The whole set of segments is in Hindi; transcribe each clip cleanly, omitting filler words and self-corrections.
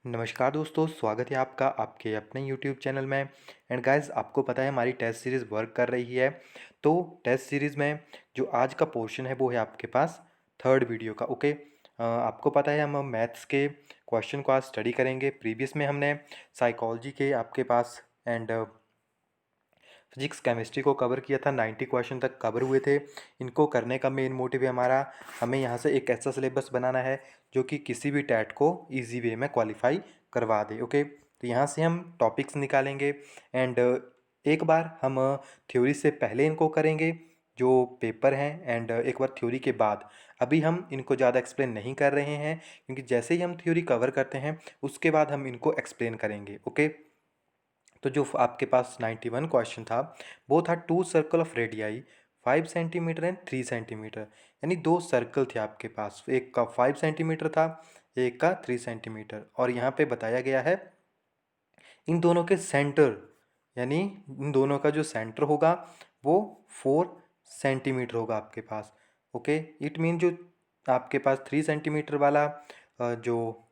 नमस्कार दोस्तों, स्वागत है आपका आपके अपने यूट्यूब चैनल में। एंड गाइस, आपको पता है हमारी टेस्ट सीरीज़ वर्क कर रही है। तो टेस्ट सीरीज़ में जो आज का पोर्शन है वो है आपके पास थर्ड वीडियो का। ओके, आपको पता है हम मैथ्स के क्वेश्चन को आज स्टडी करेंगे। प्रीवियस में हमने साइकोलॉजी के आपके पास एंड फिजिक्स केमिस्ट्री को कवर किया था। 90 क्वेश्चन तक कवर हुए थे। इनको करने का मेन मोटिव है हमारा, हमें यहाँ से एक ऐसा सिलेबस बनाना है जो कि किसी भी टैट को इजी वे में क्वालिफाई करवा दे। ओके, तो यहाँ से हम टॉपिक्स निकालेंगे एंड एक बार हम थ्योरी से पहले इनको करेंगे जो पेपर हैं एंड एक बार थ्योरी के बाद। अभी हम इनको ज़्यादा एक्सप्लेन नहीं कर रहे हैं क्योंकि जैसे ही हम थ्योरी कवर करते हैं उसके बाद हम इनको एक्सप्लेन करेंगे। ओके, तो जो आपके पास 91 क्वेश्चन था वो था two circle of radii 5 centimetre and 3 centimetre. यानी दो सर्कल थे आपके पास, एक का 5 सेंटीमीटर था, एक का 3 सेंटीमीटर। और यहाँ पे बताया गया है इन दोनों के सेंटर, यानी इन दोनों का जो सेंटर होगा वो 4 सेंटीमीटर होगा आपके पास। ओके, इट मीन जो आपके पास 3 सेंटीमीटर वाला जो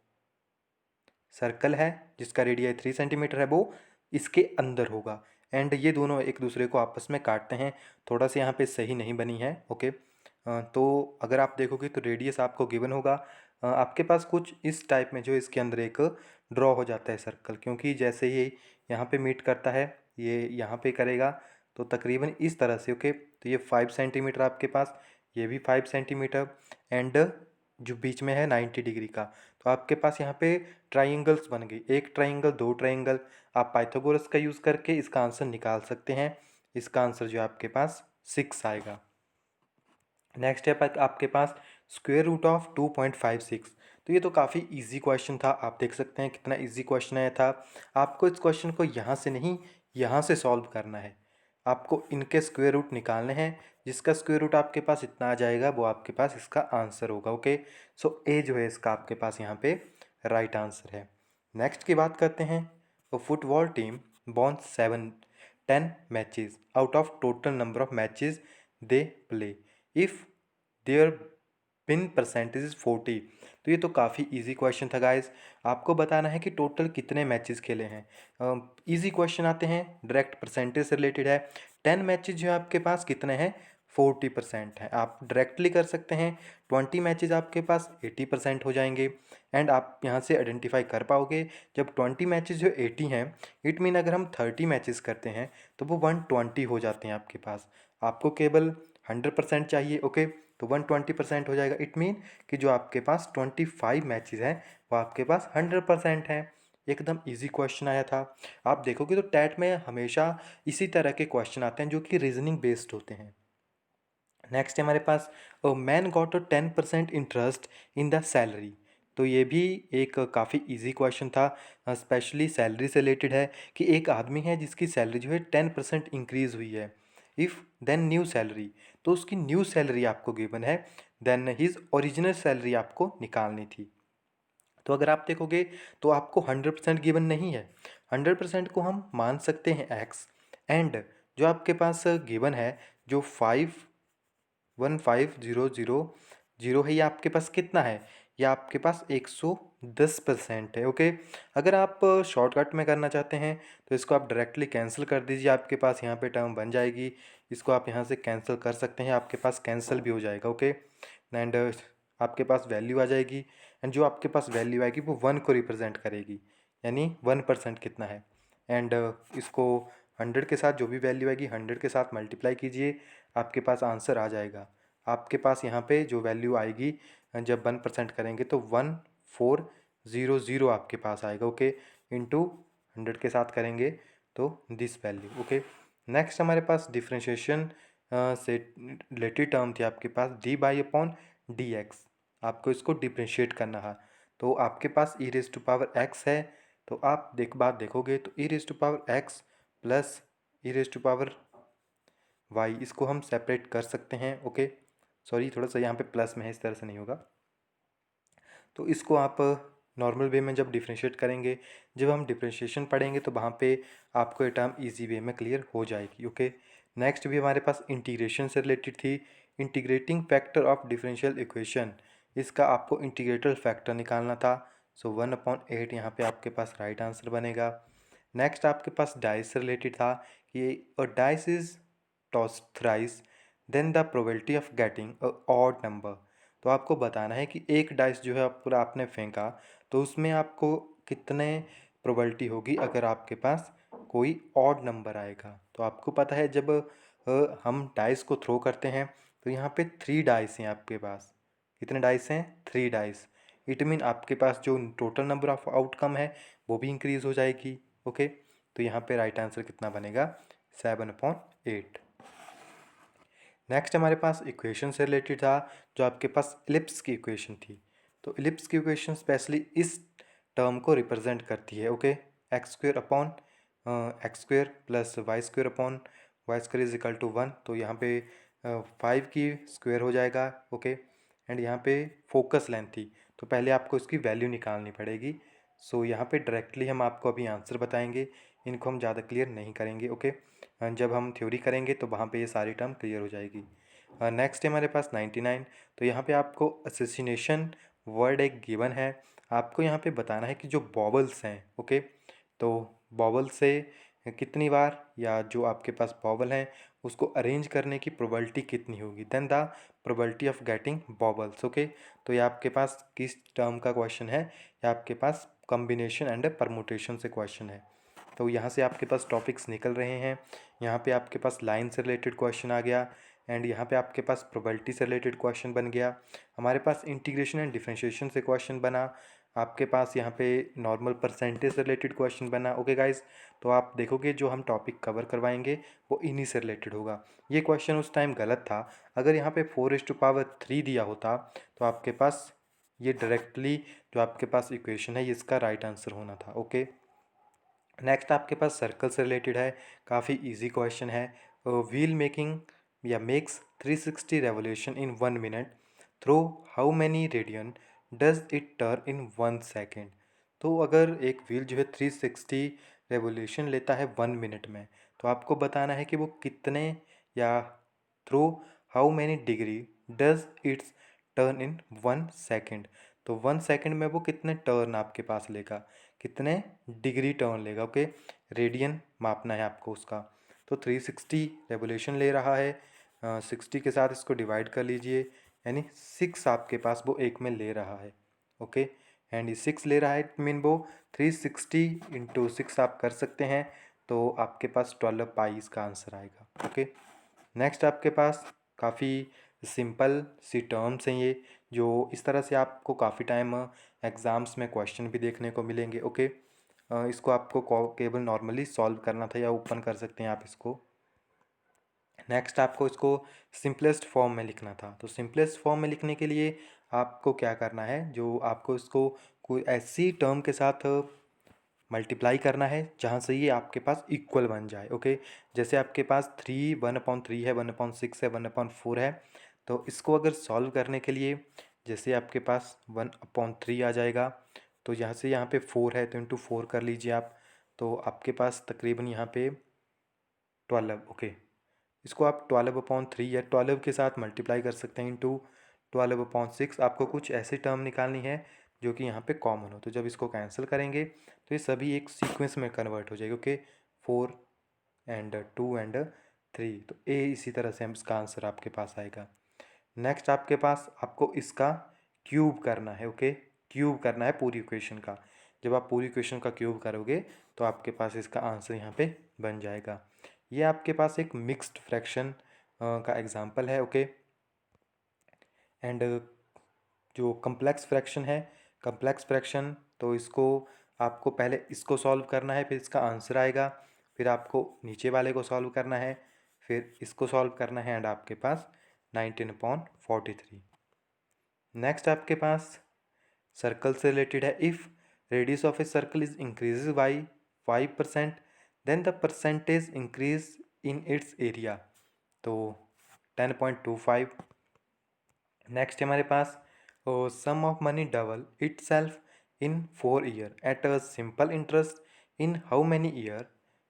सर्कल है जिसका रेडियाई 3 सेंटीमीटर है वो इसके अंदर होगा। एंड ये दोनों एक दूसरे को आपस में काटते हैं। थोड़ा सा यहाँ पे सही नहीं बनी है। ओके, तो अगर आप देखोगे तो रेडियस आपको गिवन होगा आपके पास कुछ इस टाइप में, जो इसके अंदर एक ड्रॉ हो जाता है सर्कल, क्योंकि जैसे ये यहाँ पे मीट करता है ये यहाँ पे करेगा तो तकरीबन इस तरह से। ओके, तो ये 5 सेंटीमीटर आपके पास, ये भी 5 सेंटीमीटर एंड जो बीच में है 90 डिग्री का। तो आपके पास यहाँ पे ट्राइंगल्स बन गई, एक ट्राइंगल, दो ट्राइंगल। आप पाइथागोरस का यूज़ करके इसका आंसर निकाल सकते हैं। इसका आंसर जो आपके पास 6 आएगा। नेक्स्ट है आपके पास स्क्वायर रूट ऑफ 2.56। तो ये तो काफ़ी इजी क्वेश्चन था। आप देख सकते हैं कितना इजी क्वेश्चन आया था। आपको इस क्वेश्चन को यहाँ से नहीं, यहाँ से सॉल्व करना है। आपको इनके स्क्वायर रूट निकालने हैं। जिसका स्क्वायर रूट आपके पास इतना आ जाएगा वो आपके पास इसका आंसर होगा। ओके, सो ए जो है इसका आपके पास यहाँ पे राइट आंसर है। नेक्स्ट की बात करते हैं। तो football team won 10 matches out of total number of matches they play if their win percentage is 40। तो ये तो काफ़ी इजी क्वेश्चन था गाइस। आपको बताना है कि टोटल कितने मैचेस खेले हैं। इजी क्वेश्चन आते हैं, डायरेक्ट परसेंटेज से रिलेटेड है। 10 मैचेस जो आपके पास कितने हैं, 40% है। आप डायरेक्टली कर सकते हैं। 20 मैचेस आपके पास 80% हो जाएंगे। एंड आप यहाँ से आइडेंटिफाई कर पाओगे जब 20 मैचेस जो 80 हैं, इट मीन अगर हम 30 मैचेस करते हैं तो वो 120 हो जाते हैं आपके पास। आपको केवल 100% चाहिए। ओके, तो 120% हो जाएगा। इट मीन कि जो आपके पास 25 मैचेस हैं वो आपके पास 100% हैं। एकदम इजी क्वेश्चन आया था। आप देखोगे तो टैट में हमेशा इसी तरह के क्वेश्चन आते हैं जो कि रीजनिंग बेस्ड होते हैं। नेक्स्ट है हमारे पास man got a 10% interest in the salary. तो ये भी एक काफ़ी इजी क्वेश्चन था, स्पेशली सैलरी से रिलेटेड है कि एक आदमी है जिसकी सैलरी जो है 10% इंक्रीज़ हुई है। इफ़ देन न्यू सैलरी, तो उसकी न्यू सैलरी आपको गिवन है, देन हिज ओरिजिनल सैलरी आपको निकालनी थी। तो अगर आप देखोगे तो आपको 100% गिवन नहीं है। 100% को हम मान सकते हैं एक्स। एंड जो आपके पास गिवन है जो 515,000 है, ये आपके पास कितना है, ये आपके पास 110% है। ओके, अगर आप शॉर्टकट में करना चाहते हैं तो इसको आप डायरेक्टली कैंसिल कर दीजिए। आपके पास यहाँ पे टर्म बन जाएगी, इसको आप यहाँ से कैंसिल कर सकते हैं, आपके पास कैंसिल भी हो जाएगा। ओके, एंड आपके पास वैल्यू आ जाएगी। एंड जो आपके पास वैल्यू आएगी वो 1 को रिप्रेजेंट करेगी, यानी 1% कितना है। एंड इसको 100 के साथ जो भी वैल्यू आएगी 100 के साथ मल्टीप्लाई कीजिए, आपके पास आंसर आ जाएगा। आपके पास यहाँ पे जो वैल्यू आएगी जब 1% करेंगे तो 1400 आपके पास आएगा। ओके, इंटू 100 के साथ करेंगे तो दिस वैल्यू। ओके, नेक्स्ट हमारे पास डिफ्रेंशिएशन से रिलेटेड टर्म थी आपके पास D by upon D X. आपको इसको डिफ्रेंशिएट करना है। तो आपके पास E raise to power X है, तो आप बात देखोगे तो E raise to power X plus E raise to power Y, इसको हम सेपरेट कर सकते हैं। ओके, सॉरी थोड़ा सा यहाँ पे प्लस में है, इस तरह से नहीं होगा। तो इसको आप नॉर्मल वे में जब डिफ्रेंशिएट करेंगे, जब हम डिफ्रेंशिएशन पढ़ेंगे तो वहाँ पे आपको ये टर्म इजी वे में क्लियर हो जाएगी। ओके, नेक्स्ट भी हमारे पास इंटीग्रेशन से रिलेटेड थी। Integrating factor of differential equation, इसका आपको इंटीग्रेटर फैक्टर निकालना था। सो 1/8 यहाँ पे आपके पास राइट आंसर बनेगा। नेक्स्ट आपके पास डाइस से रिलेटेड था कि a dice is toss thrice then the probability of getting a odd number. तो आपको बताना है कि एक डाइस जो है पूरा आपने फेंका तो उसमें आपको कितने प्रोबेबिलिटी होगी अगर आपके पास कोई ऑड नंबर आएगा। तो आपको पता है जब हम डाइस को थ्रो करते हैं तो यहाँ पे 3 डाइस हैं आपके पास। कितने डाइस हैं? 3 डाइस। इट मीन आपके पास जो टोटल नंबर ऑफ आउटकम है वो भी इंक्रीज हो जाएगी। ओके, तो यहाँ पे राइट आंसर कितना बनेगा? 7/8। नेक्स्ट हमारे पास इक्वेशन से रिलेटेड था जो आपके पास इलिप्स की इक्वेशन थी। तो इलिप्स की इक्वेशन स्पेशली इस टर्म को रिप्रेजेंट करती है। Okay, x² upon x² plus y² upon y² is equal to 1। तो यहाँ पे 5 की स्क्वायर हो जाएगा। ओके, एंड यहाँ पे फोकस लेंथ थी तो पहले आपको इसकी वैल्यू निकालनी पड़ेगी। सो यहाँ पे डायरेक्टली हम आपको अभी आंसर बताएंगे, इनको हम ज़्यादा क्लियर नहीं करेंगे। ओके, जब हम थ्योरी करेंगे तो वहाँ पे ये सारी टर्म क्लियर हो जाएगी। नेक्स्ट है हमारे पास 99। तो यहाँ पे आपको असेसिनेशन वर्ड एक गिवन है, आपको यहाँ पे बताना है कि जो बॉबल्स हैं, ओके, तो बॉबल से कितनी बार या जो आपके पास बॉबल हैं उसको अरेंज करने की प्रोबेबिलिटी कितनी होगी, then the probability of getting baubles. Okay, तो ये आपके पास किस टर्म का क्वेश्चन है? ये आपके पास कॉम्बिनेशन एंड परमुटेशन से क्वेश्चन है। तो यहाँ से आपके पास टॉपिक्स निकल रहे हैं। यहाँ पे आपके पास लाइन से रिलेटेड क्वेश्चन आ गया एंड यहाँ पे आपके पास प्रोबेबिलिटी से रिलेटेड क्वेश्चन बन गया। हमारे पास इंटीग्रेशन एंड डिफरेंशिएशन से क्वेश्चन बना। आपके पास यहाँ पे नॉर्मल परसेंटेज से रिलेटेड क्वेश्चन बना। ओके गाइज, तो आप देखोगे जो हम टॉपिक कवर करवाएंगे वो इन्हीं से रिलेटेड होगा। ये क्वेश्चन उस टाइम गलत था, अगर यहाँ पे 4/3 दिया होता तो आपके पास ये डायरेक्टली जो आपके पास इक्वेशन है ये इसका राइट आंसर होना था। ओके, नेक्स्ट आपके पास सर्कल से रिलेटेड है, काफ़ी इजी क्वेश्चन है। व्हील मेकिंग या makes 360 revolution in 1 minute through how many radian does it turn in 1 second. तो अगर एक व्हील जो है 360 रेवोल्यूशन लेता है 1 मिनट में तो आपको बताना है कि वो कितने या through how many degree does it's turn in 1 second. तो 1 सेकेंड में वो कितने टर्न आपके पास लेगा, कितने डिग्री टर्न लेगा। ओके, रेडियन मापना है आपको उसका। तो 360 रेवोल्यूशन ले रहा है, 60 के साथ इसको डिवाइड कर लीजिए, यानी 6 आपके पास वो एक में ले रहा है। ओके, एंड ये 6 ले रहा है, मीन वो 360 इंटू 6 आप कर सकते हैं तो आपके पास 12 पाई इसका आंसर आएगा। ओके, नेक्स्ट आपके पास काफ़ी सिंपल सी टर्म्स हैं ये, जो इस तरह से आपको काफ़ी टाइम एग्ज़ाम्स में क्वेश्चन भी देखने को मिलेंगे। ओके, इसको आपको केवल नॉर्मली सॉल्व करना था या ओपन कर सकते हैं आप इसको। नेक्स्ट आपको इसको सिंपलेस्ट फॉर्म में लिखना था। तो सिंपलेस्ट फॉर्म में लिखने के लिए आपको क्या करना है, जो आपको इसको कोई ऐसी टर्म के साथ मल्टीप्लाई करना है जहाँ से ये आपके पास इक्वल बन जाए। ओके, जैसे आपके पास 1/3 है, 1/6 है, 1/4 है। तो इसको अगर सॉल्व करने के लिए जैसे आपके पास 1/3 आ जाएगा तो यहाँ से यहाँ पे 4 है तो इंटू 4 कर लीजिए आप, तो आपके पास तकरीबन यहाँ पे 12। ओके, इसको आप 12/3 या 12 के साथ मल्टीप्लाई कर सकते हैं इंटू 12/6। आपको कुछ ऐसी टर्म निकालनी है जो कि यहाँ पे कॉमन हो, तो जब इसको कैंसिल करेंगे तो ये सभी एक सीक्वेंस में कन्वर्ट हो जाएगी। ओके, 4 एंड 2 एंड 3, तो ए इसी तरह से हम इसका आंसर आपके पास आएगा। नेक्स्ट आपके पास आपको इसका क्यूब करना है। ओके, क्यूब करना है पूरी इक्वेशन का। जब आप पूरी इक्वेशन का क्यूब करोगे तो आपके पास इसका आंसर यहाँ पे बन जाएगा। ये आपके पास एक मिक्स्ड फ्रैक्शन का एग्जांपल है। ओके, एंड जो कम्प्लेक्स फ्रैक्शन है, कम्प्लेक्स फ्रैक्शन तो इसको आपको पहले इसको सॉल्व करना है, फिर इसका आंसर आएगा, फिर आपको नीचे वाले को सॉल्व करना है, फिर इसको सॉल्व करना है एंड आपके पास 19/43। नेक्स्ट आपके पास सर्कल से रिलेटेड है, if radius of a circle is increases by 5% then the percentage increase in its area. तो 10.25। नेक्स्ट हमारे पास sum of money double it self in 4 year at a simple interest in how many year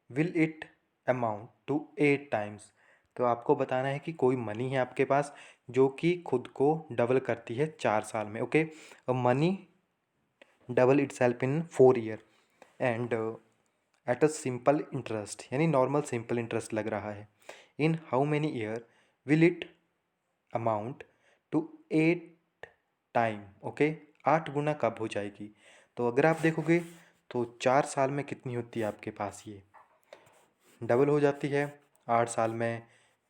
will it amount to 8 times. तो आपको बताना है कि कोई मनी है आपके पास जो कि खुद को डबल करती है 4 साल में। Okay, money double it self in 4 year and at a simple interest, यानी नॉर्मल सिंपल इंटरेस्ट लग रहा है। In how many year will it amount to 8 time, okay, 8 गुना कब हो जाएगी। तो अगर आप देखोगे तो 4 साल में कितनी होती है आपके पास, ये डबल हो जाती है 8 साल में।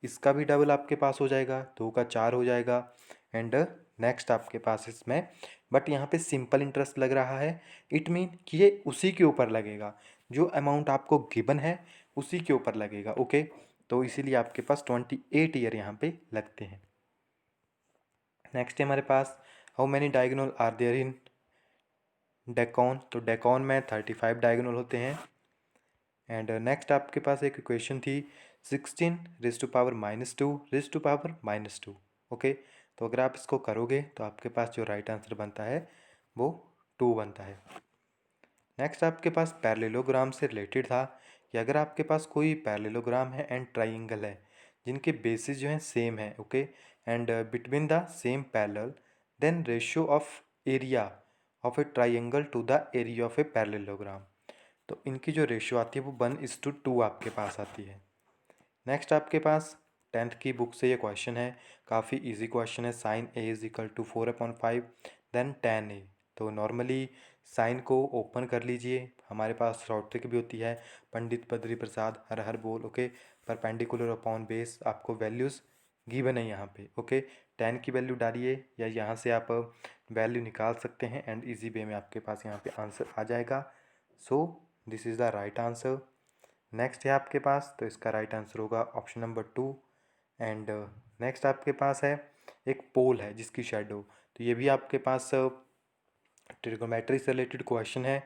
इसका भी डबल आपके पास हो जाएगा, 2 का 4 हो जाएगा। एंड नेक्स्ट आपके पास इसमें, बट यहाँ पे सिंपल इंटरेस्ट लग रहा है, इट मीन कि ये उसी के ऊपर लगेगा, जो अमाउंट आपको गिवन है उसी के ऊपर लगेगा, ओके। तो इसीलिए आपके पास 28 ईयर यहाँ पे लगते हैं। नेक्स्ट है हमारे पास, how many diagonal are there in decagon. तो डेकॉन में 35 डायगोनल होते हैं। एंड नेक्स्ट आपके पास एक इक्वेशन थी 16 raise to power minus two, okay. तो अगर आप इसको करोगे तो आपके पास जो राइट आंसर बनता है वो 2 बनता है। नेक्स्ट आपके पास पैरेललोग्राम से रिलेटेड था कि अगर आपके पास कोई पैरेललोग्राम है एंड ट्राइंगल है जिनके बेसिस जो हैं सेम है, okay, and between the same parallel, then ratio of area of a triangle to the area of a parallelogram, तो इनकी जो रेशियो आती है वो 1:2 आपके पास आती है। नेक्स्ट आपके पास 10th की बुक से ये क्वेश्चन है, काफ़ी इजी क्वेश्चन है। Sine A is equal to 4/5 then tan A. तो नॉर्मली साइन को ओपन कर लीजिए, हमारे पास शॉर्ट ट्रिक भी होती है, पंडित बद्री प्रसाद हर हर बोल, ओके। परपेंडिकुलर अपॉन बेस आपको वैल्यूज़ गिवन है यहाँ पे, ओके। tan की वैल्यू डालिए या यहाँ से आप वैल्यू निकाल सकते हैं एंड इजी वे में आपके पास यहाँ पे आंसर आ जाएगा। So this is the right answer. Next है आपके पास, तो इसका राइट आंसर होगा ऑप्शन नंबर 2। एंड नेक्स्ट आपके पास है एक पोल है जिसकी शेडो, तो ये भी आपके पास ट्रिगोनोमेट्री से रिलेटेड क्वेश्चन है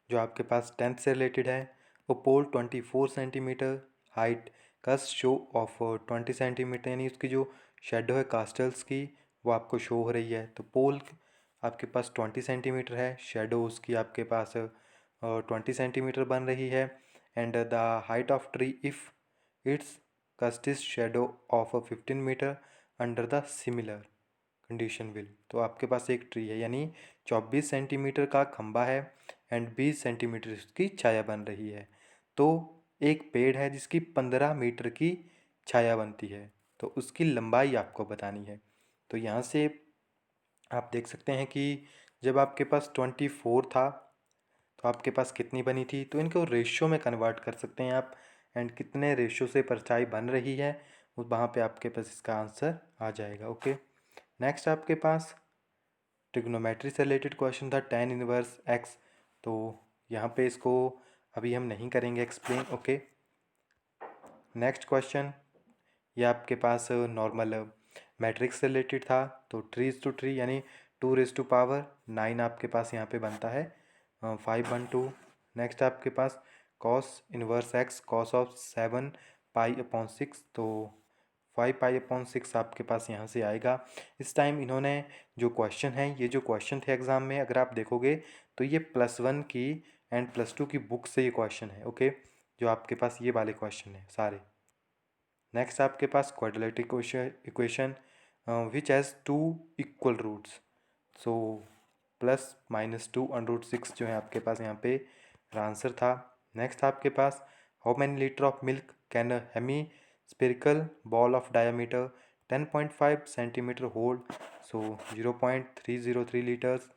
जो आपके पास 10th से रिलेटेड है। वो पोल 24 सेंटीमीटर हाइट, कस्ट शो ऑफ 20 सेंटीमीटर, यानी उसकी जो शेडो है कास्टल्स की वो आपको शो हो रही है। तो पोल आपके पास 20 सेंटीमीटर है, शेडो उसकी आपके पास 20 सेंटीमीटर बन रही है। And the height of tree if it's cast is shadow of 15 metre under the similar condition will. तो आपके पास एक ट्री है यानी 24 सेंटीमीटर का खंबा है एंड 20 सेंटीमीटर उसकी छाया बन रही है। तो एक पेड़ है जिसकी 15 मीटर की छाया बनती है, तो उसकी लंबाई आपको बतानी है। तो यहाँ से आप देख सकते हैं कि जब आपके पास 24 था तो आपके पास कितनी बनी थी, तो इनको रेशियो में कन्वर्ट कर सकते हैं आप, एंड कितने रेशियो से परछाई बन रही है वहाँ पे आपके पास इसका आंसर आ जाएगा, ओके। नेक्स्ट आपके पास ट्रिग्नोमेट्री से रिलेटेड क्वेश्चन था tan इनवर्स x। तो यहाँ पे इसको अभी हम नहीं करेंगे एक्सप्लेन, ओके। नेक्स्ट क्वेश्चन ये आपके पास नॉर्मल मैट्रिक्स से रिलेटेड था, तो 3:3 यानी 2⁻9 आपके पास यहाँ पे बनता है 5/2। नेक्स्ट आपके पास cos inverse x cos of 7π/6, तो 5π/6 आपके पास यहाँ से आएगा। इस टाइम इन्होंने जो क्वेश्चन है, ये जो क्वेश्चन थे एग्ज़ाम में अगर आप देखोगे तो ये +1 की एंड +2 की बुक से ये क्वेश्चन है, ओके, जो आपके पास ये वाले क्वेश्चन है सारे। नेक्स्ट आपके पास quadratic equation which has 2 equal roots, so +-2√6 जो है आपके पास यहाँ पे आंसर था। नेक्स्ट आपके पास how many litre of milk can hemispherical bowl of diameter 10.5 centimetre hold, so 0.303 litres.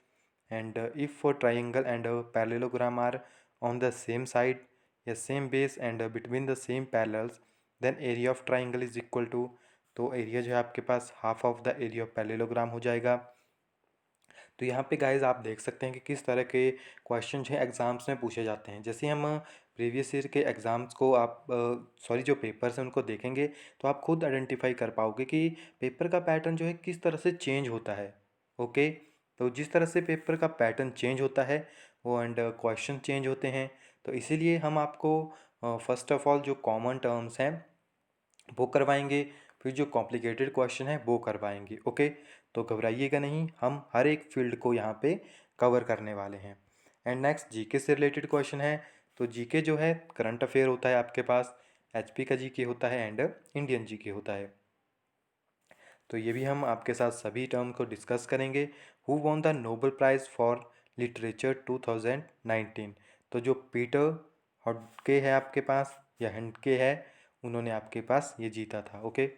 And if triangle and parallelogram are on the same side या same base and between the same parallels, then area of triangle is equal to, तो एरिया जो है आपके पास half of the area of parallelogram हो जाएगा। तो यहाँ पे गाइज आप देख सकते हैं कि किस तरह के क्वेश्चन जो है एग्ज़ाम्स में पूछे जाते हैं। जैसे हम प्रीवियस ईयर के एग्ज़ाम्स को आप सॉरी जो पेपर्स हैं उनको देखेंगे तो आप खुद आइडेंटिफाई कर पाओगे कि पेपर का पैटर्न जो है किस तरह से चेंज होता है, ओके। तो जिस तरह से पेपर का पैटर्न चेंज होता है वो एंड क्वेश्चन चेंज होते हैं, तो इसीलिए हम आपको फर्स्ट ऑफ ऑल जो कॉमन टर्म्स हैं वो करवाएंगे, फिर जो कॉम्प्लिकेटेड क्वेश्चन है वो करवाएंगे, ओके। तो घबराइएगा नहीं, हम हर एक फील्ड को यहाँ पे कवर करने वाले हैं। एंड नेक्स्ट जीके से रिलेटेड क्वेश्चन है, तो जीके जो है करंट अफेयर होता है आपके पास, एचपी का जीके होता है एंड इंडियन जीके होता है। तो ये भी हम आपके साथ सभी टर्म को डिस्कस करेंगे। Who won the Nobel prize for literature 2019। तो जो पीटर हडके है आपके पास या हेंडके है, उन्होंने आपके पास ये जीता था। ओके,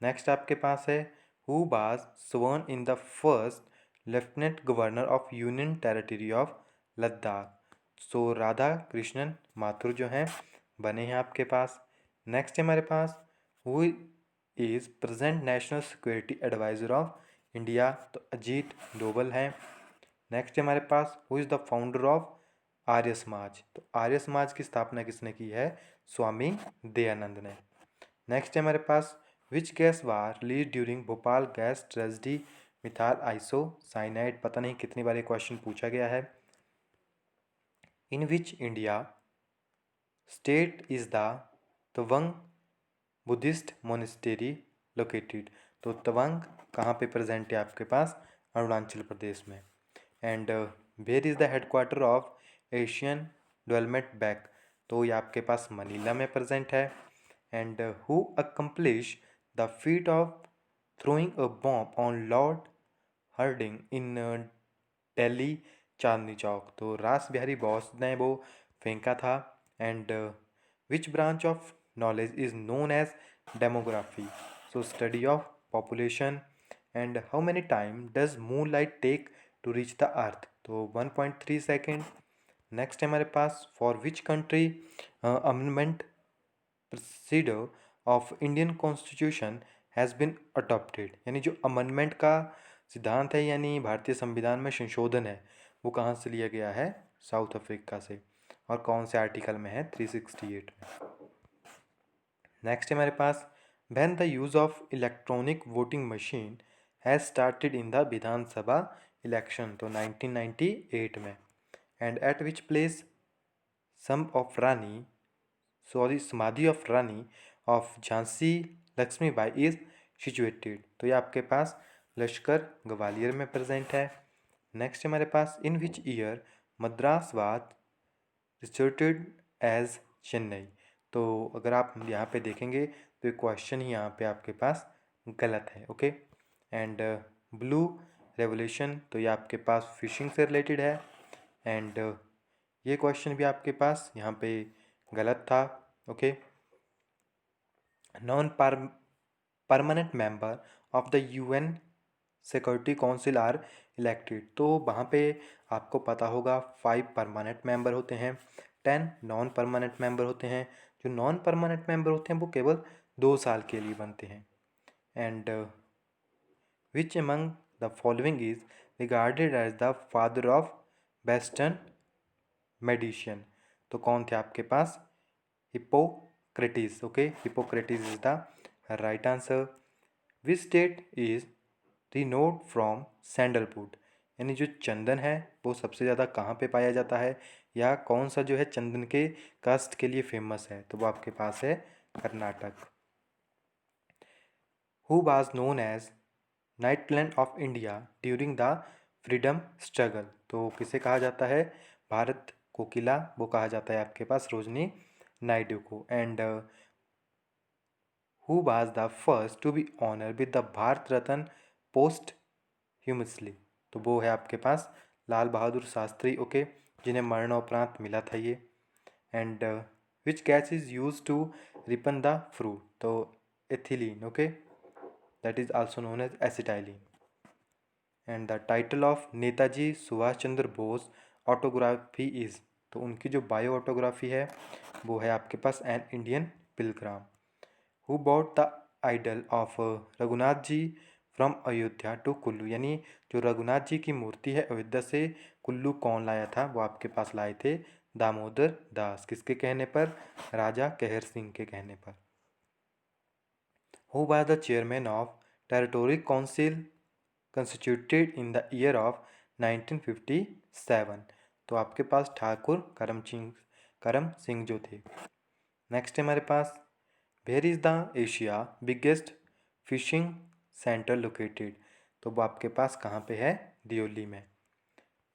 नेक्स्ट आपके पास है who was sworn in the first lieutenant governor of union territory of Ladakh. So Radha Krishnan Mathur जो हैं बने हैं आपके पास। नेक्स्ट है हमारे पास who is present national security adviser of India. तो अजीत डोभाल हैं। नेक्स्ट है हमारे पास who is the founder of Arya Samaj. तो आर्य समाज की स्थापना किसने की है? स्वामी दयानंद ने। नेक्स्ट है हमारे पास which gas was release during Bhopal gas tragedy methyl isocyanide. पता नहीं कितनी बार ये क्वेश्चन पूछा गया है। In which India state is the Tawang Buddhist monastery located. तो तवांग कहाँ पे प्रेजेंट है आपके पास? अरुणाचल प्रदेश में। And where is the headquarter of Asian development bank. तो ये आपके पास मनीला में प्रेजेंट है। And who accomplish the feat of throwing a bomb on Lord Harding in Delhi Chandni Chowk. तो रास बिहारी बोस ने वो फेंका था। And which branch of knowledge is known as demography? So study of population. And how many time does moonlight take to reach the earth? तो 1.3 सेकेंड। नेक्स्ट है हमारे पास for which country amendment procedure of Indian constitution has been adopted. यानी जो अमेंडमेंट का सिद्धांत है यानी भारतीय संविधान में संशोधन है, वो कहाँ से लिया गया है? साउथ अफ्रीका से। और कौन से आर्टिकल में है? 368 में। नेक्स्ट है हमारे पास when the use of electronic voting machine has started in the Vidhan Sabha election. तो 1998 में। And at which place samadhi of Rani of Jhansi Laxmibai is situated. तो ये आपके पास लश्कर ग्वालियर में प्रेजेंट है। नेक्स्ट हमारे पास in which year Madras was restored as Chennai. तो अगर आप यहाँ पे देखेंगे तो ये क्वेश्चन ही यहाँ पे आपके पास गलत है। ओके, एंड ब्लू रेवोल्यूशन, तो ये आपके पास फिशिंग से रिलेटेड है। एंड ये क्वेश्चन भी आपके पास यहाँ पे गलत था। Okay, non permanent member of the UN security council are elected. तो वहाँ पे आपको पता होगा 5 परमानेंट मेंबर होते हैं, 10 नॉन परमानेंट मेंबर होते हैं। जो नॉन परमानेंट मेंबर होते हैं वो केवल 2 साल के लिए बनते हैं। And which among the following is regarded as the father of western medicine. तो कौन थे आपके पास? Hippocrates. Okay, Hippocrates is the right answer. Which state is renowned from sandalwood. यानी जो चंदन है वो सबसे ज़्यादा कहाँ पे पाया जाता है, या कौन सा जो है चंदन के कास्ट के लिए फेमस है? तो वो आपके पास है Karnataka. Who was known as नाइटलैंड of India during the freedom struggle. तो किसे कहा जाता है? भारत कोकिला, वो कहा जाता है आपके पास रोजनी नायडू को। And who was the first to be honour with the Bharat Ratna posthumously. तो वो है आपके पास लाल बहादुर शास्त्री। ओके, जिन्हें मरणोपरांत मिला था ये। And which gas is use to ripen the fruit. तो ethylene. Okay, that is also known as acetylene. And the title of Netaji Subhash Chandra Bose autography is. तो उनकी जो बायो ऑटोग्राफी है वो है आपके पास an Indian pilgrim. Who bought the idol of Raghunath ji from Ayodhya to Kullu. यानी जो रघुनाथ जी की मूर्ति है अयोध्या से कुल्लू कौन लाया था? वो आपके पास लाए थे दामोदर दास। किसके कहने पर? राजा कहर सिंह के कहने पर। Who was the chairman of territorial council constituted in the year of 1957। तो आपके पास ठाकुर करम सिंह जो थे। नेक्स्ट है हमारे पास where is the Asia biggest fishing centre located. तो वो आपके पास कहाँ पे है? दियोली में।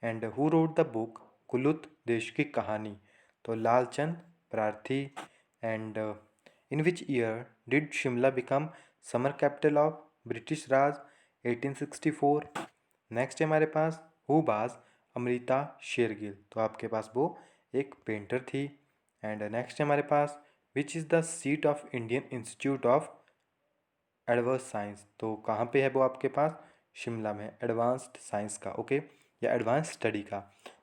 And who wrote the book Kulut Desh ki Kahani. तो Lalchand Prarthi. And in which year did Shimla become summer capital of British Raj? 1864। Next है हमारे पास हु वाज अमृता शेरगिल, तो आपके पास वो एक पेंटर थी। एंड नेक्स्ट है हमारे पास, which is the seat of Indian institute of advanced science, तो कहाँ पे है वो आपके पास, शिमला में, एडवांस्ड साइंस का, ओके, या एडवांस स्टडी का।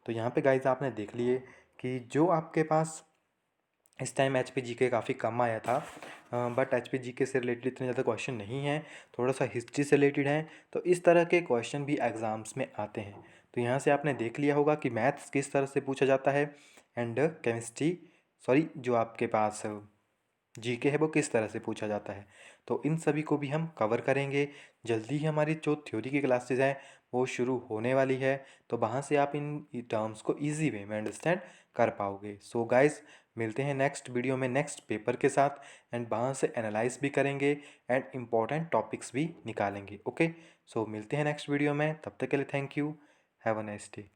तो यहाँ पे गाइज आपने देख लिए कि जो आपके पास इस टाइम एच पी जी के काफ़ी कम आया था, बट एच पी जी के से रिलेटेड इतने ज़्यादा क्वेश्चन नहीं हैं, थोड़ा सा हिस्ट्री से रिलेटेड हैं, तो इस तरह के क्वेश्चन भी एग्ज़ाम्स में आते हैं। तो यहाँ से आपने देख लिया होगा कि मैथ्स किस तरह से पूछा जाता है, एंड केमिस्ट्री, सॉरी, जो आपके पास जीके है वो किस तरह से पूछा जाता है। तो इन सभी को भी हम कवर करेंगे। जल्दी ही हमारी जो थ्योरी की क्लासेस हैं वो शुरू होने वाली है, तो वहाँ से आप इन टर्म्स को ईजी वे में अंडरस्टैंड कर पाओगे। सो गाइज, मिलते हैं नेक्स्ट वीडियो में नेक्स्ट पेपर के साथ, एंड वहाँ से एनालाइज भी करेंगे एंड इम्पॉर्टेंट टॉपिक्स भी निकालेंगे। ओके, सो मिलते हैं नेक्स्ट वीडियो में, तब तक के लिए thank you, have a nice day.